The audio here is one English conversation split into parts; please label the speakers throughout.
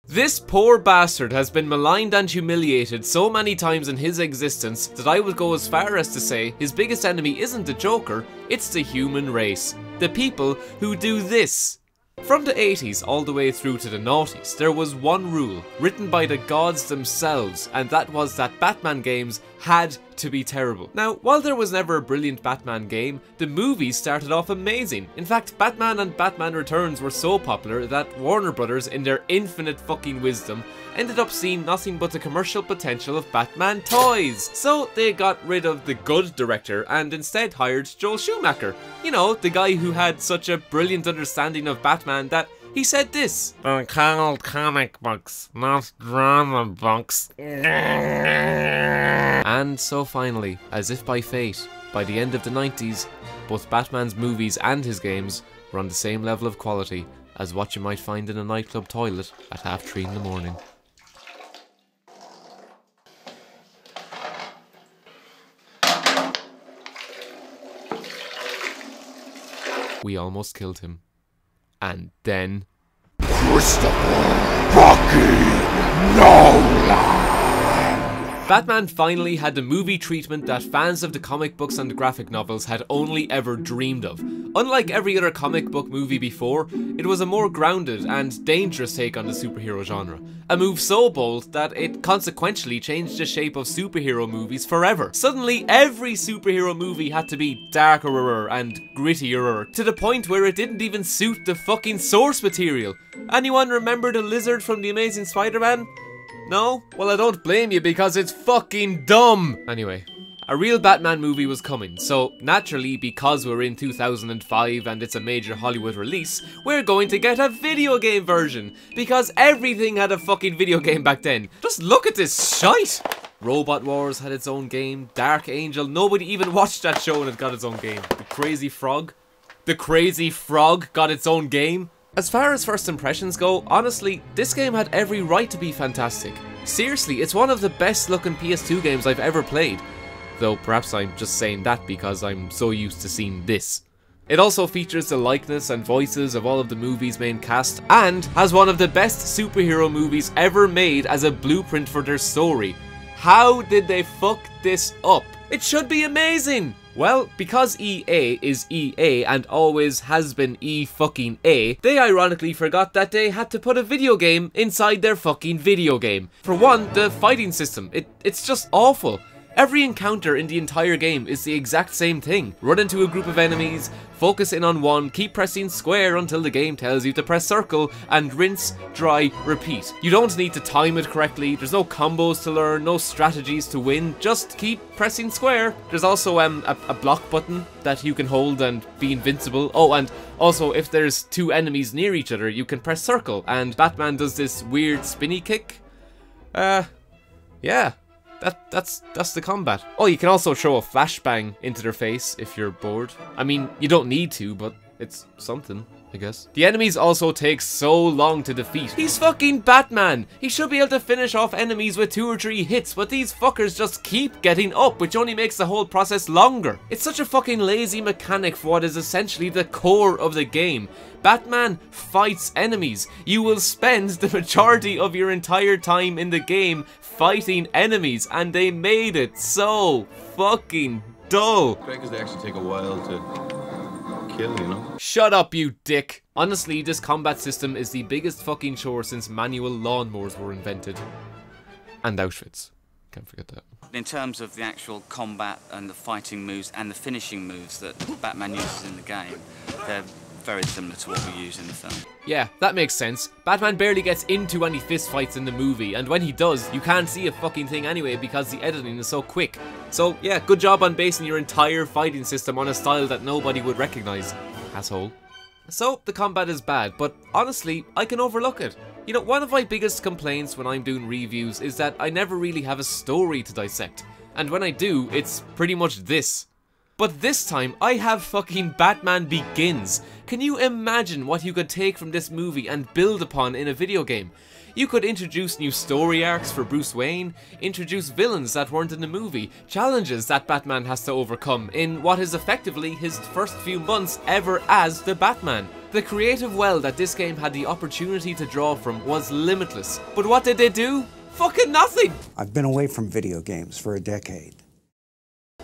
Speaker 1: This poor bastard has been maligned and humiliated so many times in his existence that I would go as far as to say his biggest enemy isn't the Joker, it's the human race. The people who do this. From the 80s all the way through to the noughties, there was one rule, written by the gods themselves, and that was that Batman games had to be terrible. Now, while there was never a brilliant Batman game, the movies started off amazing. In fact, Batman and Batman Returns were so popular that Warner Brothers, in their infinite fucking wisdom, ended up seeing nothing but the commercial potential of Batman toys. So they got rid of the good director and instead hired Joel Schumacher. You know, the guy who had such a brilliant understanding of Batman that he said this.
Speaker 2: They're called comic books, not drama books.
Speaker 1: And so finally, as if by fate, by the end of the 90s, both Batman's movies and his games were on the same level of quality as what you might find in a nightclub toilet at 3:30 in the morning. We almost killed him. And then...
Speaker 3: Christopher fucking Nolan!
Speaker 1: Batman finally had the movie treatment that fans of the comic books and graphic novels had only ever dreamed of. Unlike every other comic book movie before, it was a more grounded and dangerous take on the superhero genre. A move so bold that it consequentially changed the shape of superhero movies forever. Suddenly, every superhero movie had to be darker and grittier, to the point where it didn't even suit the fucking source material. Anyone remember the lizard from The Amazing Spider-Man? No? Well, I don't blame you because it's fucking dumb! Anyway, a real Batman movie was coming, so naturally, because we're in 2005 and it's a major Hollywood release, we're going to get a video game version, because everything had a fucking video game back then. Just look at this shite! Robot Wars had its own game, Dark Angel, nobody even watched that show and it got its own game. The Crazy Frog got its own game. As far as first impressions go, honestly, this game had every right to be fantastic. Seriously, it's one of the best looking PS2 games I've ever played. Though perhaps I'm just saying that because I'm so used to seeing this. It also features the likeness and voices of all of the movie's main cast, and has one of the best superhero movies ever made as a blueprint for their story. How did they fuck this up? It should be amazing! Well, because EA is EA and always has been E-fucking-A, they ironically forgot that they had to put a video game inside their fucking video game. For one, the fighting system, it's just awful. Every encounter in the entire game is the exact same thing. Run into a group of enemies, focus in on one, keep pressing square until the game tells you to press circle, and rinse, dry, repeat. You don't need to time it correctly, there's no combos to learn, no strategies to win, just keep pressing square. There's also a block button that you can hold and be invincible. Oh, and also if there's two enemies near each other, you can press circle, and Batman does this weird spinny kick. Yeah. That's the combat. Oh, you can also throw a flashbang into their face if you're bored. I mean, you don't need to, but it's something, I guess. The enemies also take so long to defeat. He's fucking Batman! He should be able to finish off enemies with 2 or 3 hits, but these fuckers just keep getting up, which only makes the whole process longer. It's such a fucking lazy mechanic for what is essentially the core of the game. Batman fights enemies. You will spend the majority of your entire time in the game fighting enemies, and they made it so fucking dull.
Speaker 4: Great, because they actually take a while to kill, you know?
Speaker 1: Shut up, you dick. Honestly, this combat system is the biggest fucking chore since manual lawnmowers were invented. And Auschwitz. Can't forget that.
Speaker 5: In terms of the actual combat and the fighting moves and the finishing moves that Batman uses in the game, they're very similar to what we use in the film.
Speaker 1: Yeah, that makes sense. Batman barely gets into any fist fights in the movie, and when he does, you can't see a fucking thing anyway because the editing is so quick. So yeah, good job on basing your entire fighting system on a style that nobody would recognize. Asshole. So, the combat is bad, but honestly, I can overlook it. You know, one of my biggest complaints when I'm doing reviews is that I never really have a story to dissect. And when I do, it's pretty much this. But this time, I have fucking Batman Begins. Can you imagine what you could take from this movie and build upon in a video game? You could introduce new story arcs for Bruce Wayne, introduce villains that weren't in the movie, challenges that Batman has to overcome in what is effectively his first few months ever as the Batman. The creative well that this game had the opportunity to draw from was limitless. But what did they do? Fucking nothing!
Speaker 6: I've been away from video games for a decade.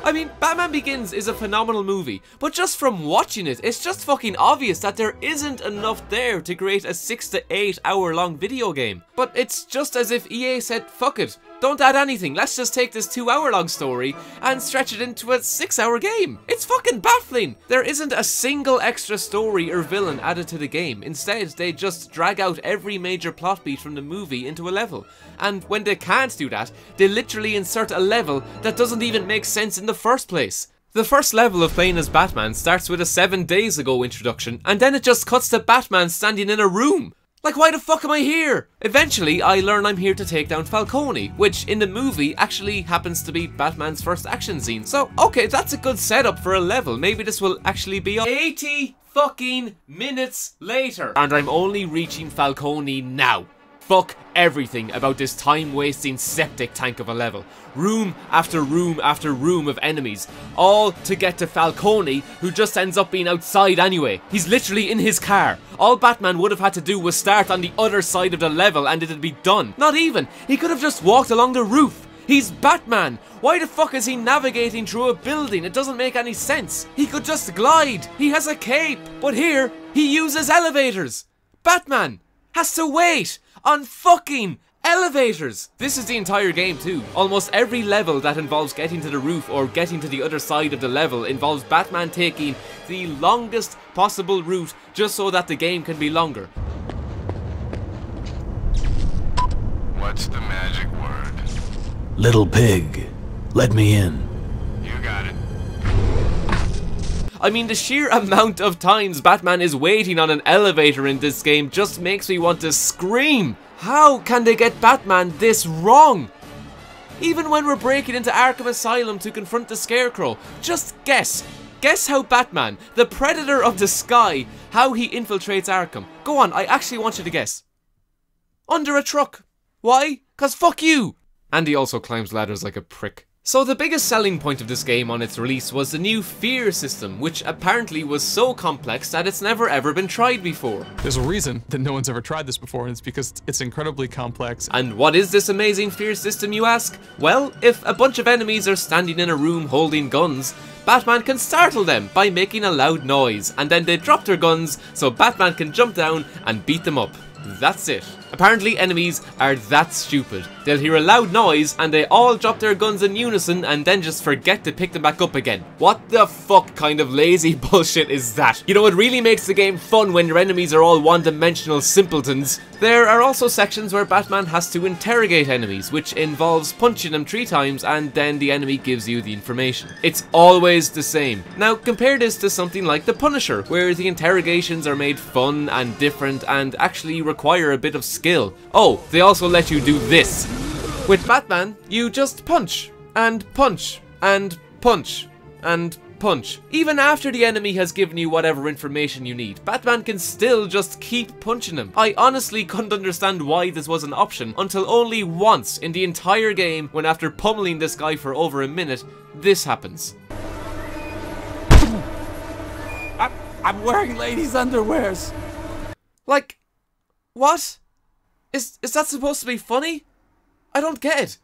Speaker 1: I mean, Batman Begins is a phenomenal movie, but just from watching it, it's just fucking obvious that there isn't enough there to create a 6 to 8 hour long video game. But it's just as if EA said, fuck it, don't add anything, let's just take this 2 hour long story and stretch it into a 6 hour game. It's fucking baffling! There isn't a single extra story or villain added to the game. Instead, they just drag out every major plot beat from the movie into a level. And when they can't do that, they literally insert a level that doesn't even make sense in the first place. The first level of playing as Batman starts with a 7 days ago introduction, and then it just cuts to Batman standing in a room. Like, why the fuck am I here? Eventually, I learn I'm here to take down Falcone, which in the movie actually happens to be Batman's first action scene. So, okay, that's a good setup for a level. Maybe this will actually be 80 fucking minutes later, and I'm only reaching Falcone now. Fuck everything about this time-wasting septic tank of a level. Room after room after room of enemies, all to get to Falcone, who just ends up being outside anyway. He's literally in his car. All Batman would have had to do was start on the other side of the level and it'd be done. Not even. He could have just walked along the roof. He's Batman. Why the fuck is he navigating through a building? It doesn't make any sense. He could just glide. He has a cape. But here, he uses elevators. Batman has to wait on fucking elevators! This is the entire game too. Almost every level that involves getting to the roof or getting to the other side of the level involves Batman taking the longest possible route just so that the game can be longer.
Speaker 3: What's the magic word?
Speaker 7: Little pig, let me in.
Speaker 3: You got it.
Speaker 1: I mean, the sheer amount of times Batman is waiting on an elevator in this game just makes me want to scream. How can they get Batman this wrong? Even when we're breaking into Arkham Asylum to confront the Scarecrow, just guess. Guess how Batman, the Predator of the Sky, how he infiltrates Arkham. Go on, I actually want you to guess. Under a truck. Why? 'Cause fuck you! And he also climbs ladders like a prick. So the biggest selling point of this game on its release was the new fear system, which apparently was so complex that it's never ever been tried before.
Speaker 8: There's a reason that no one's ever tried this before, and it's because it's incredibly complex.
Speaker 1: And what is this amazing fear system, you ask? Well, if a bunch of enemies are standing in a room holding guns, Batman can startle them by making a loud noise, and then they drop their guns so Batman can jump down and beat them up. That's it. Apparently enemies are that stupid. They'll hear a loud noise and they all drop their guns in unison and then just forget to pick them back up again. What the fuck kind of lazy bullshit is that? You know, it really makes the game fun when your enemies are all one-dimensional simpletons. There are also sections where Batman has to interrogate enemies, which involves punching them 3 times and then the enemy gives you the information. It's always the same. Now compare this to something like The Punisher, where the interrogations are made fun and different and actually require a bit of skill. Oh, they also let you do this. With Batman, you just punch, and punch, and punch, and punch. Even after the enemy has given you whatever information you need, Batman can still just keep punching him. I honestly couldn't understand why this was an option until only once in the entire game, when after pummeling this guy for over a minute, this happens.
Speaker 9: I'm wearing ladies' underwears.
Speaker 1: Like, what? Is that supposed to be funny? I don't get it.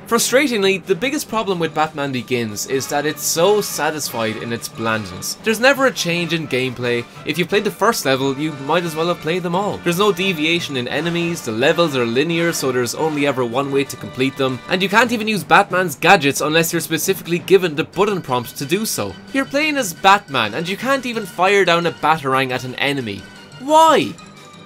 Speaker 1: Frustratingly, the biggest problem with Batman Begins is that it's so satisfied in its blandness. There's never a change in gameplay. If you played the first level, you might as well have played them all. There's no deviation in enemies, the levels are linear so there's only ever one way to complete them, and you can't even use Batman's gadgets unless you're specifically given the button prompt to do so. You're playing as Batman and you can't even fire down a batarang at an enemy. Why?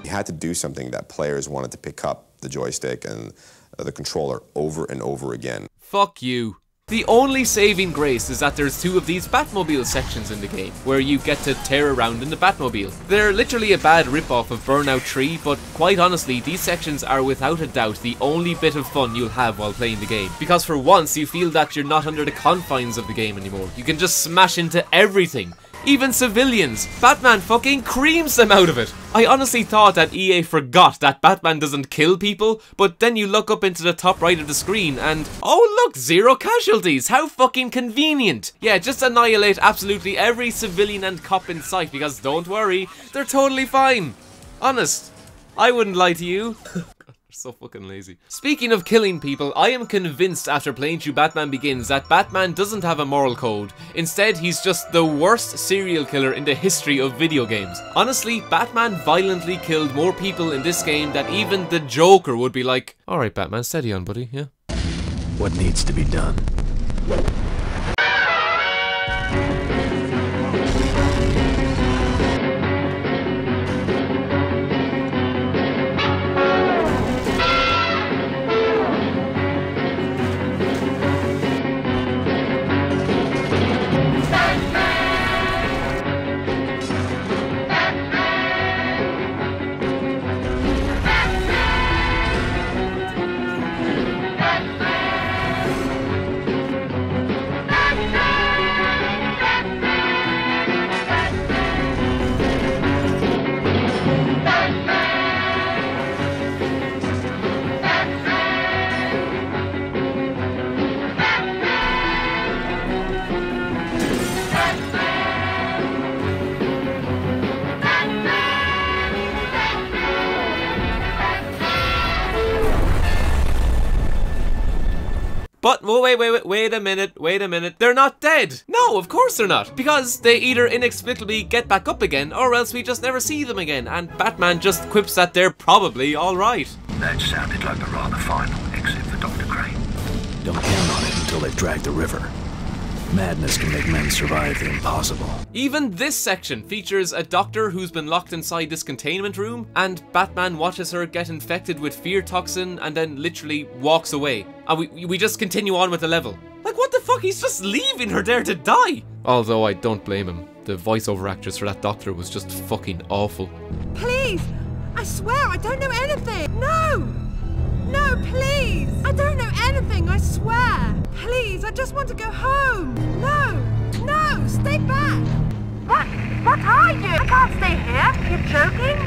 Speaker 10: You had to do something that players wanted to pick up the joystick and the controller over and over again.
Speaker 1: Fuck you. The only saving grace is that there's 2 of these Batmobile sections in the game, where you get to tear around in the Batmobile. They're literally a bad rip-off of Burnout 3, but quite honestly, these sections are without a doubt the only bit of fun you'll have while playing the game. Because for once, you feel that you're not under the confines of the game anymore. You can just smash into everything. Even civilians, Batman fucking creams them out of it. I honestly thought that EA forgot that Batman doesn't kill people, but then you look up into the top right of the screen and, oh look, 0 casualties, how fucking convenient. Yeah, just annihilate absolutely every civilian and cop in sight, because don't worry, they're totally fine. Honest, I wouldn't lie to you. So fucking lazy. Speaking of killing people, I am convinced after playing through Batman Begins that Batman doesn't have a moral code. Instead, he's just the worst serial killer in the history of video games. Honestly, Batman violently killed more people in this game than even the Joker would be like, alright Batman, steady on buddy, yeah?
Speaker 7: What needs to be done?
Speaker 1: But wait a minute, they're not dead! No, of course they're not! Because they either inexplicably get back up again, or else we just never see them again, and Batman just quips that they're probably alright.
Speaker 11: That sounded like a rather final exit for Dr. Crane.
Speaker 7: Don't count on it until they drag the river. Madness can make men survive the impossible.
Speaker 1: Even this section features a doctor who's been locked inside this containment room, and Batman watches her get infected with fear toxin and then literally walks away. And we just continue on with the level. Like, what the fuck? He's just leaving her there to die! Although I don't blame him. The voiceover actress for that doctor was just fucking awful.
Speaker 12: Please! I swear I don't know anything! No! No, please! I don't know anything, I swear! Please, I just want to go home! No! No! Stay back! What are you? I can't stay here! You're joking?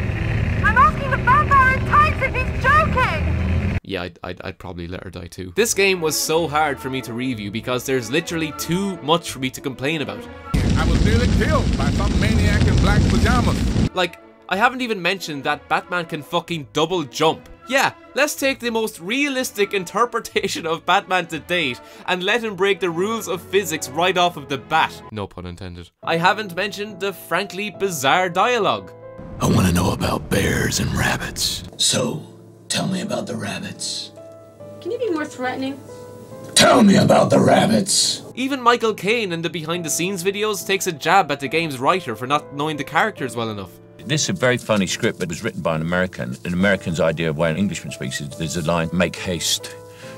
Speaker 12: I'm asking the vampire in tights if he's joking!
Speaker 1: Yeah, I'd probably let her die too. This game was so hard for me to review because there's literally too much for me to complain about.
Speaker 13: I was nearly killed by some maniac in black pajamas.
Speaker 1: Like, I haven't even mentioned that Batman can fucking double jump. Yeah, let's take the most realistic interpretation of Batman to date and let him break the rules of physics right off of the bat. No pun intended. I haven't mentioned the frankly bizarre dialogue.
Speaker 7: I want to know about bears and rabbits.
Speaker 14: So, tell me about the rabbits.
Speaker 15: Can you be more threatening?
Speaker 14: Tell me about the rabbits.
Speaker 1: Even Michael Caine in the behind the scenes videos takes a jab at the game's writer for not knowing the characters well enough.
Speaker 16: This is a very funny script that was written by an American. An American's idea of why an Englishman speaks is there's a line, make haste,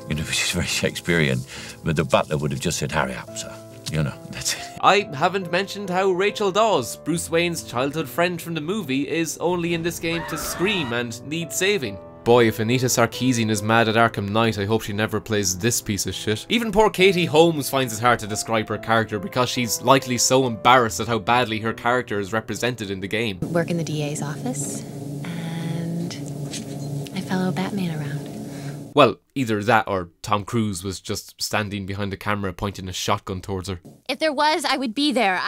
Speaker 16: you know, which is very Shakespearean. But the butler would have just said, hurry up, sir. You know, that's it. I haven't mentioned how Rachel Dawes, Bruce Wayne's childhood friend from the movie, is only in this game to scream and need saving. Boy, if Anita Sarkeesian is mad at Arkham Knight, I hope she never plays this piece of shit. Even poor Katie Holmes finds it hard to describe her character because she's likely so embarrassed at how badly her character is represented in the game.
Speaker 17: Work in the DA's office, and I follow Batman around.
Speaker 1: Well, either that or Tom Cruise was just standing behind the camera pointing a shotgun towards her.
Speaker 17: If there was, I would be there.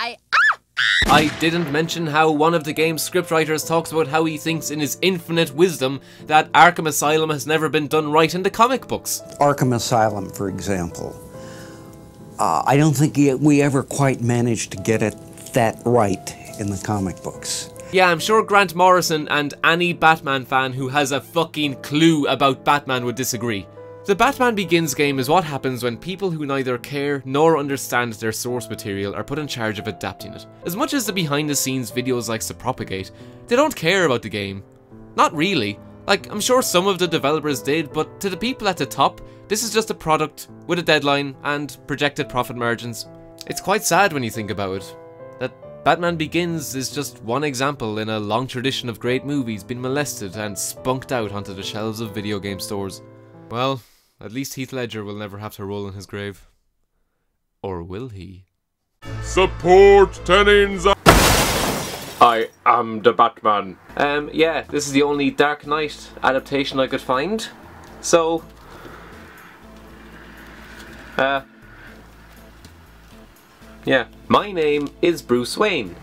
Speaker 1: I didn't mention how one of the game's scriptwriters talks about how he thinks in his infinite wisdom that Arkham Asylum has never been done right in the comic books.
Speaker 6: Arkham Asylum, for example. I don't think we ever quite managed to get it that right in the comic books.
Speaker 1: Yeah, I'm sure Grant Morrison and any Batman fan who has a fucking clue about Batman would disagree. The Batman Begins game is what happens when people who neither care nor understand their source material are put in charge of adapting it. As much as the behind the scenes videos likes to propagate, they don't care about the game. Not really. Like, I'm sure some of the developers did, but to the people at the top, this is just a product with a deadline and projected profit margins. It's quite sad when you think about it, that Batman Begins is just one example in a long tradition of great movies being molested and spunked out onto the shelves of video game stores. Well, at least Heath Ledger will never have to roll in his grave. Or will he?
Speaker 13: Support Tennings!
Speaker 1: I am the Batman. Yeah, this is the only Dark Knight adaptation I could find. So, yeah. My name is Bruce Wayne.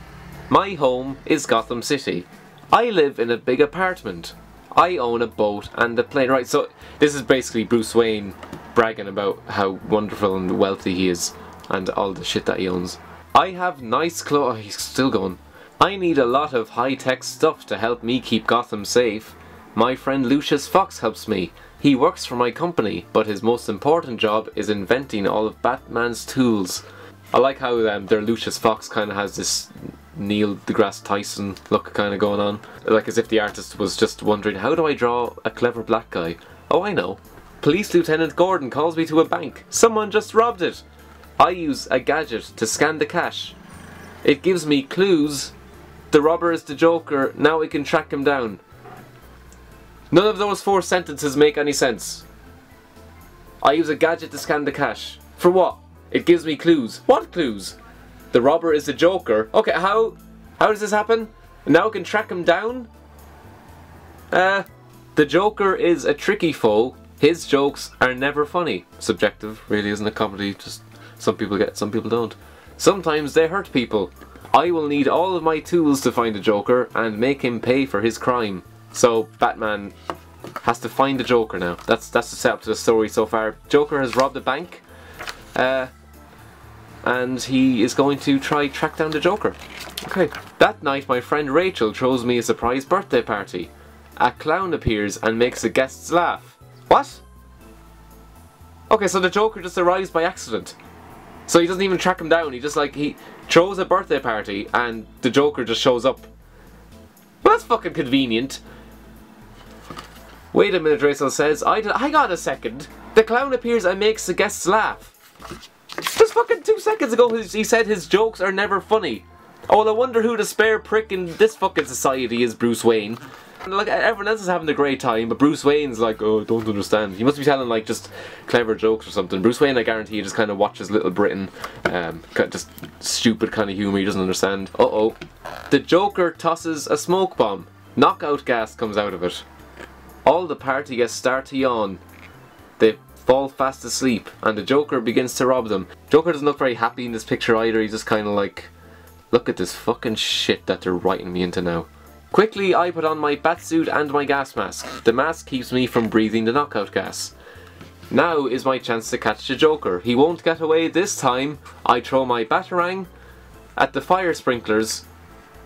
Speaker 1: My home is Gotham City. I live in a big apartment. I own a boat and a plane. Right, so this is basically Bruce Wayne bragging about how wonderful and wealthy he is and all the shit that he owns. I have nice clothes. Oh, he's still going. I need a lot of high-tech stuff to help me keep Gotham safe. My friend Lucius Fox helps me. He works for my company, but his most important job is inventing all of Batman's tools. I like how their Lucius Fox kind of has this Neil deGrasse Tyson look kind of going on. Like as if the artist was just wondering, how do I draw a clever black guy? Oh, I know. Police Lieutenant Gordon calls me to a bank. Someone just robbed it. I use a gadget to scan the cash. It gives me clues. The robber is the Joker. Now we can track him down. None of those 4 sentences make any sense. I use a gadget to scan the cash. For what? It gives me clues. What clues? The robber is the Joker. Okay, how does this happen? Now we can track him down? The Joker is a tricky foe. His jokes are never funny. Subjective, really, isn't it? Comedy, just some people get, some people don't. Sometimes they hurt people. I will need all of my tools to find the Joker and make him pay for his crime. So Batman has to find the Joker now. That's the setup to the story so far. Joker has robbed a bank, and he is going to try track down the Joker. Okay. That night, my friend Rachel throws me a surprise birthday party. A clown appears and makes the guests laugh. What? Okay, so the Joker just arrives by accident. So he doesn't even track him down. He just he throws a birthday party and the Joker just shows up. Well, that's fucking convenient. Wait a minute, Rachel says. Hang on a second. The clown appears and makes the guests laugh. Just fucking 2 seconds ago he said his jokes are never funny. Oh, well, I wonder who the spare prick in this fucking society is Bruce Wayne. Like, everyone else is having a great time, but Bruce Wayne's like, oh, I don't understand. He must be telling, like, just clever jokes or something. Bruce Wayne, I guarantee, just kind of watches Little Britain. Just stupid kind of humour he doesn't understand. Uh-oh. The Joker tosses a smoke bomb. Knockout gas comes out of it. All the party guests start to yawn. They fall fast asleep, and the Joker begins to rob them. Joker doesn't look very happy in this picture either. He's just kind of like, look at this fucking shit that they're writing me into now. Quickly, I put on my batsuit and my gas mask. The mask keeps me from breathing the knockout gas. Now is my chance to catch the Joker. He won't get away this time. I throw my batarang at the fire sprinklers,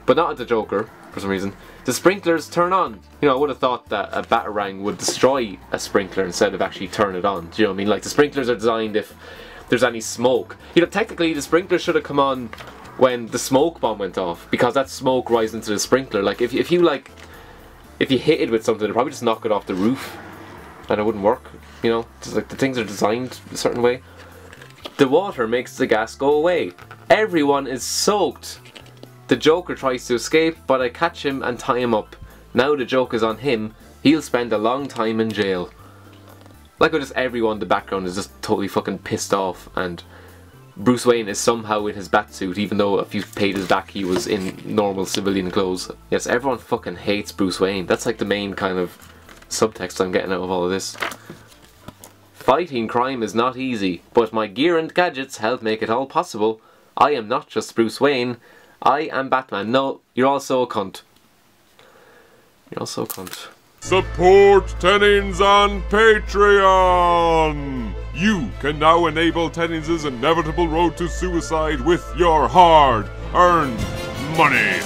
Speaker 1: but not at the Joker, for some reason. The sprinklers turn on. You know, I would have thought that a batarang would destroy a sprinkler instead of actually turn it on. Do you know what I mean? Like, the sprinklers are designed if there's any smoke. You know, technically the sprinklers should have come on when the smoke bomb went off, because that smoke rises into the sprinkler. Like, if you hit it with something, it'd probably just knock it off the roof and it wouldn't work, you know? Just like, the things are designed a certain way. The water makes the gas go away. Everyone is soaked. The Joker tries to escape, but I catch him and tie him up. Now the joke is on him. He'll spend a long time in jail. Like how just everyone in the background is just totally fucking pissed off, and Bruce Wayne is somehow in his batsuit, even though if you paid his back he was in normal civilian clothes. Yes, everyone fucking hates Bruce Wayne. That's like the main kind of subtext I'm getting out of all of this. Fighting crime is not easy, but my gear and gadgets help make it all possible. I am not just Bruce Wayne, I am Batman. No, you're also a cunt. You're also a cunt.
Speaker 18: Support Tennings on Patreon! You can now enable Tennings' inevitable road to suicide with your hard-earned money.